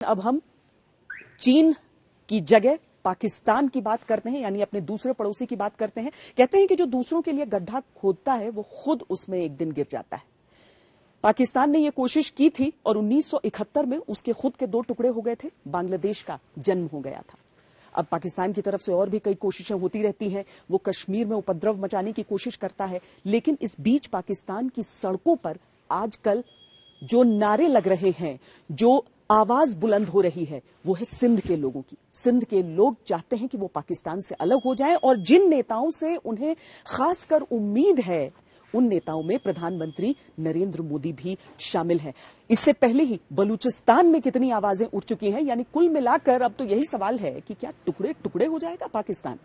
अब हम चीन की जगह पाकिस्तान की बात करते हैं, यानी अपने दूसरे पड़ोसी की बात करते हैं। कहते हैं कि जो दूसरों के लिए गड्ढा खोदता है वो खुद उसमें एक दिन गिर जाता है। पाकिस्तान ने यह कोशिश की थी और 1971 में उसके खुद के 2 टुकड़े हो गए थे। बांग्लादेश का जन्म हो गया था। अब पाकिस्तान की तरफ से और भी कई कोशिशें होती रहती हैं। वो कश्मीर में उपद्रव मचाने की कोशिश करता है, लेकिन इस बीच पाकिस्तान की सड़कों पर आजकल जो नारे लग रहे हैं, जो आवाज बुलंद हो रही है, वो है सिंध के लोगों की। सिंध के लोग चाहते हैं कि वो पाकिस्तान से अलग हो जाएं, और जिन नेताओं से उन्हें खासकर उम्मीद है, उन नेताओं में प्रधानमंत्री नरेंद्र मोदी भी शामिल हैं। इससे पहले ही बलूचिस्तान में कितनी आवाजें उठ चुकी हैं, यानी कुल मिलाकर अब तो यही सवाल है कि क्या टुकड़े टुकड़े हो जाएगा पाकिस्तान।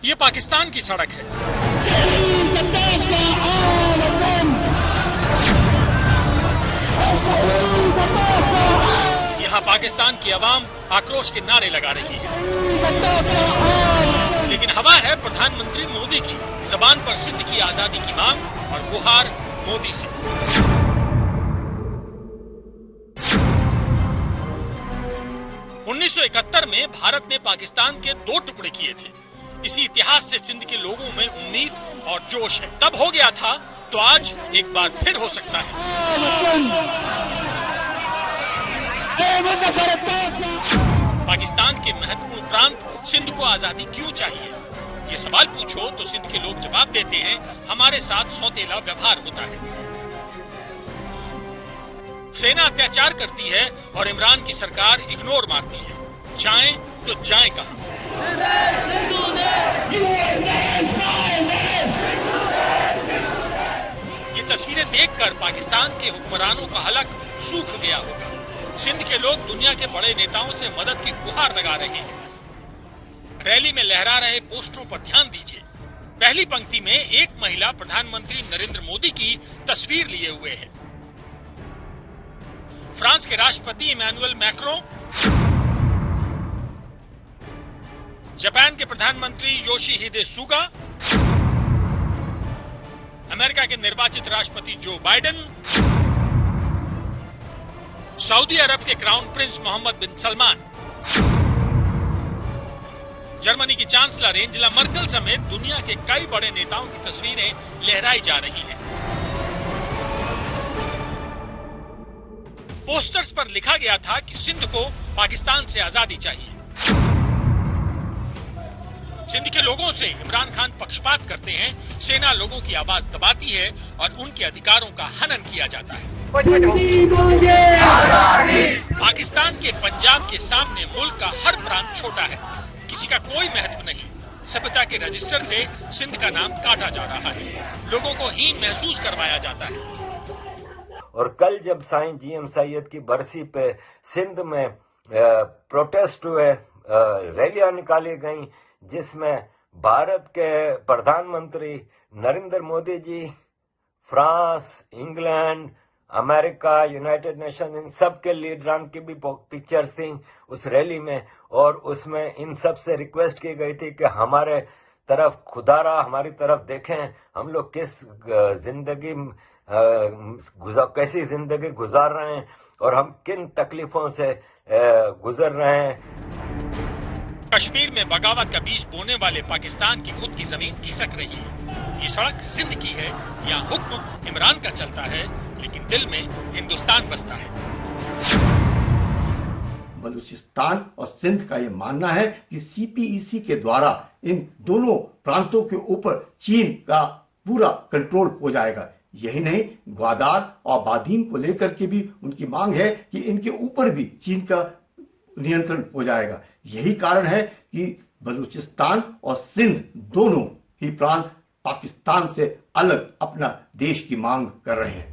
ये पाकिस्तान की सड़क है। यहाँ पाकिस्तान की आवाम आक्रोश के नारे लगा रही है, लेकिन हवा है प्रधानमंत्री मोदी की। जबान पर सिंध की आजादी की मांग और गुहार मोदी से। उन्नीस 1971 में भारत ने पाकिस्तान के 2 टुकड़े किए थे। इसी इतिहास से सिंध के लोगों में उम्मीद और जोश है। तब हो गया था तो आज एक बार फिर हो सकता है। पाकिस्तान के महत्वपूर्ण प्रांत सिंध को आजादी क्यों चाहिए? ये सवाल पूछो तो सिंध के लोग जवाब देते हैं, हमारे साथ सौतेला व्यवहार होता है। सेना अत्याचार करती है और इमरान की सरकार इग्नोर मारती है। जाएं तो जाएं कहां? ये तस्वीरें देखकर पाकिस्तान के हुक्मरानों का हलक सूख गया होगा। सिंध के लोग दुनिया के बड़े नेताओं से मदद की गुहार लगा रहे हैं। रैली में लहरा रहे पोस्टरों पर ध्यान दीजिए। पहली पंक्ति में एक महिला प्रधानमंत्री नरेंद्र मोदी की तस्वीर लिए हुए है। फ्रांस के राष्ट्रपति इमैनुअल मैक्रों, जापान के प्रधानमंत्री योशिहिदे सुगा, अमेरिका के निर्वाचित राष्ट्रपति जो बाइडेन, सऊदी अरब के क्राउन प्रिंस मोहम्मद बिन सलमान, जर्मनी की चांसलर एंजेला मर्केल समेत दुनिया के कई बड़े नेताओं की तस्वीरें लहराई जा रही हैं। पोस्टर्स पर लिखा गया था कि सिंध को पाकिस्तान से आजादी चाहिए। सिंध के लोगों से इमरान खान पक्षपात करते हैं, सेना लोगों की आवाज दबाती है और उनके अधिकारों का हनन किया जाता है। पाकिस्तान के पंजाब के सामने मुल्क का हर प्रांत छोटा है, किसी का कोई महत्व नहीं। सभ्यता के रजिस्टर से सिंध का नाम काटा जा रहा है, लोगों को हीन महसूस करवाया जाता है। और कल जब साईं जीएम सैयद की बरसी पे सिंध में प्रोटेस्ट हुए, रैलियां निकाली गईं, जिसमें भारत के प्रधानमंत्री Narendra Modi ji, France, England, America, United Nation, इन सब के लीडरान की भी पिक्चर्स थी उस रैली में। और उसमें इन सब से रिक्वेस्ट की गई थी कि हमारे तरफ खुदारा हमारी तरफ देखें, हम लोग किस जिंदगी कैसी जिंदगी गुजार रहे हैं और हम किन तकलीफों से गुजर रहे हैं। कश्मीर में बगावत का बीज बोने वाले पाकिस्तान की खुद की जमीन खिसक रही है। ये सड़क सिंध की है, यहाँ हुक्म इमरान का चलता है, लेकिन दिल में हिंदुस्तान बसता है। बलूचिस्तान और सिंध का ये मानना है कि सीपीईसी के द्वारा इन दोनों प्रांतों के ऊपर चीन का पूरा कंट्रोल हो जाएगा। यही नहीं, ग्वादार और बादीन को लेकर के भी उनकी मांग है कि इनके ऊपर भी चीन का नियंत्रण हो जाएगा। यही कारण है कि बलूचिस्तान और सिंध दोनों ही प्रांत पाकिस्तान से अलग अपना देश की मांग कर रहे हैं।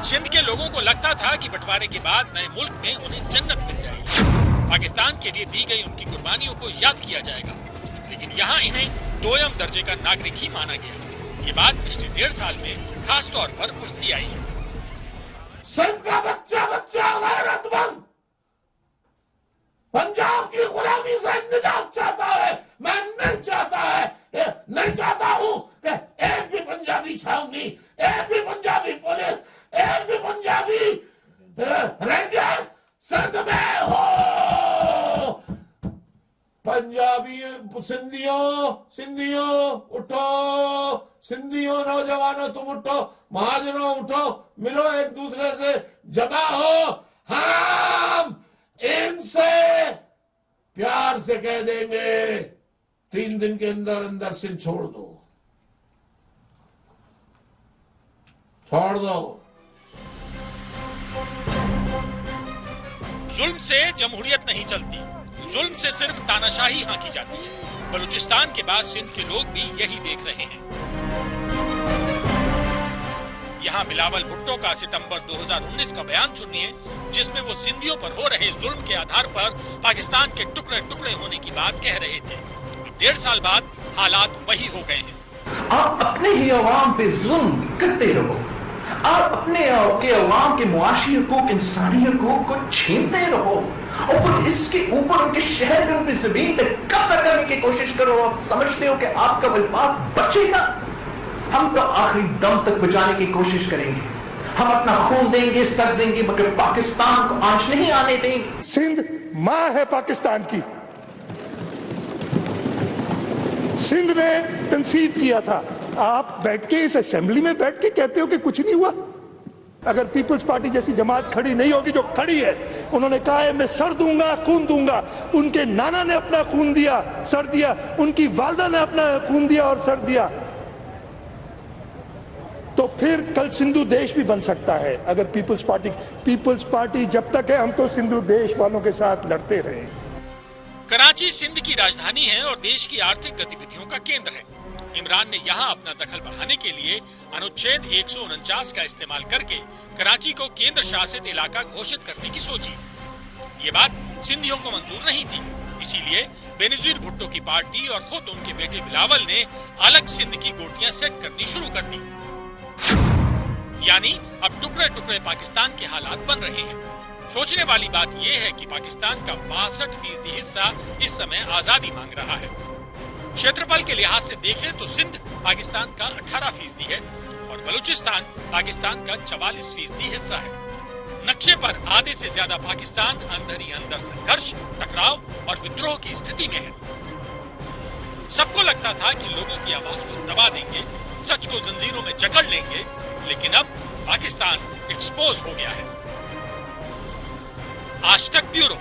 सिंध के लोगों को लगता था कि बंटवारे के बाद नए मुल्क में उन्हें जन्नत मिल जाएगी। पाकिस्तान के लिए दी गई उनकी कुर्बानियों को याद किया जाएगा, लेकिन यहाँ इन्हें दोयम दर्जे का नागरिक ही माना गया। ये बात पिछले 1.5 साल में खास तौर पर उठती आई है। सिंध का बच्चा बच्चा गैरतमंद पंजाब की गुलामी से निजात चाहता है। मैं नहीं चाहता हूं कि एक भी पंजाबी छावनी, एक भी पंजाबी पुलिस, एक भी पंजाबी रेंजर सिंध में हो। पंजाबी सिंधियों उठो, सिंधियों नौजवानों तुम उठो, महाजनों उठो, मिलो एक दूसरे से, जमा हो। हम इनसे प्यार से कह देंगे 3 दिन के अंदर अंदर सिंध छोड़ दो। जुल्म से जमहूरियत नहीं चलती, जुल्म से सिर्फ तानाशाही हांकी जाती है। बलूचिस्तान के बाद सिंध के लोग भी यही देख रहे हैं। यहाँ बिलावल भुट्टो का सितंबर 2019 का बयान सुनिए, जिसमें वो सिंधियों पर हो रहे जुल्म के आधार पर पाकिस्तान के टुकड़े टुकड़े होने की बात कह रहे थे। 1.5 साल बाद हालात वही हो गए हैं। आप अपने ही अवाम पे जुल्म करते रहो, आप अपने अवाम के मुआशी हकूक, इंसानी हकूक को छीनते रहो, और फिर इसके ऊपर उनके शहर में, उनकी जमीन पे कब्जा करने की कोशिश करो। आप समझते हो कि आपका वफाक बचेगा? हम तो आखिरी दम तक बचाने की कोशिश करेंगे, हम अपना खून देंगे, सर देंगे, मगर पाकिस्तान को आंच नहीं आने देंगे। सिंध मां है पाकिस्तान की। सिंध ने कंसीव किया था। आप बैठ के इस असेंबली में बैठ के कहते हो कि कुछ नहीं हुआ। अगर पीपल्स पार्टी जैसी जमात खड़ी नहीं होगी जो खड़ी है, उन्होंने कहा है मैं सर दूंगा, खून दूंगा। उनके नाना ने अपना खून दिया, सर दिया, उनकी वालदा ने अपना खून दिया और सर दिया, तो फिर कल सिंधु देश भी बन सकता है। अगर पीपल्स पार्टी जब तक है, हम तो सिंधु देश वालों के साथ लड़ते रहे। कराची सिंध की राजधानी है और देश की आर्थिक गतिविधियों का केंद्र है। इमरान ने यहाँ अपना दखल बढ़ाने के लिए अनुच्छेद 149 का इस्तेमाल करके कराची को केंद्र शासित इलाका घोषित करने की सोची। ये बात सिंधियों को मंजूर नहीं थी, इसीलिए बेनजीर भुट्टो की पार्टी और खुद उनके बेटे बिलावल ने अलग सिंध की गोटियां सेट करनी शुरू कर दी। यानी अब टुकड़े टुकड़े पाकिस्तान के हालात बन रहे हैं। सोचने वाली बात यह है कि पाकिस्तान का 62% हिस्सा इस समय आजादी मांग रहा है। क्षेत्रफल के लिहाज से देखें तो सिंध पाकिस्तान का 18% है और बलूचिस्तान पाकिस्तान का 44% हिस्सा है। नक्शे पर आधे से ज्यादा पाकिस्तान अंदर ही अंदर संघर्ष, टकराव और विद्रोह की स्थिति में है। सबको लगता था कि लोगों की आवाज को दबा देंगे, सच को जंजीरों में जकड़ लेंगे, लेकिन अब पाकिस्तान एक्सपोज हो गया है। आज तक ब्यूरो।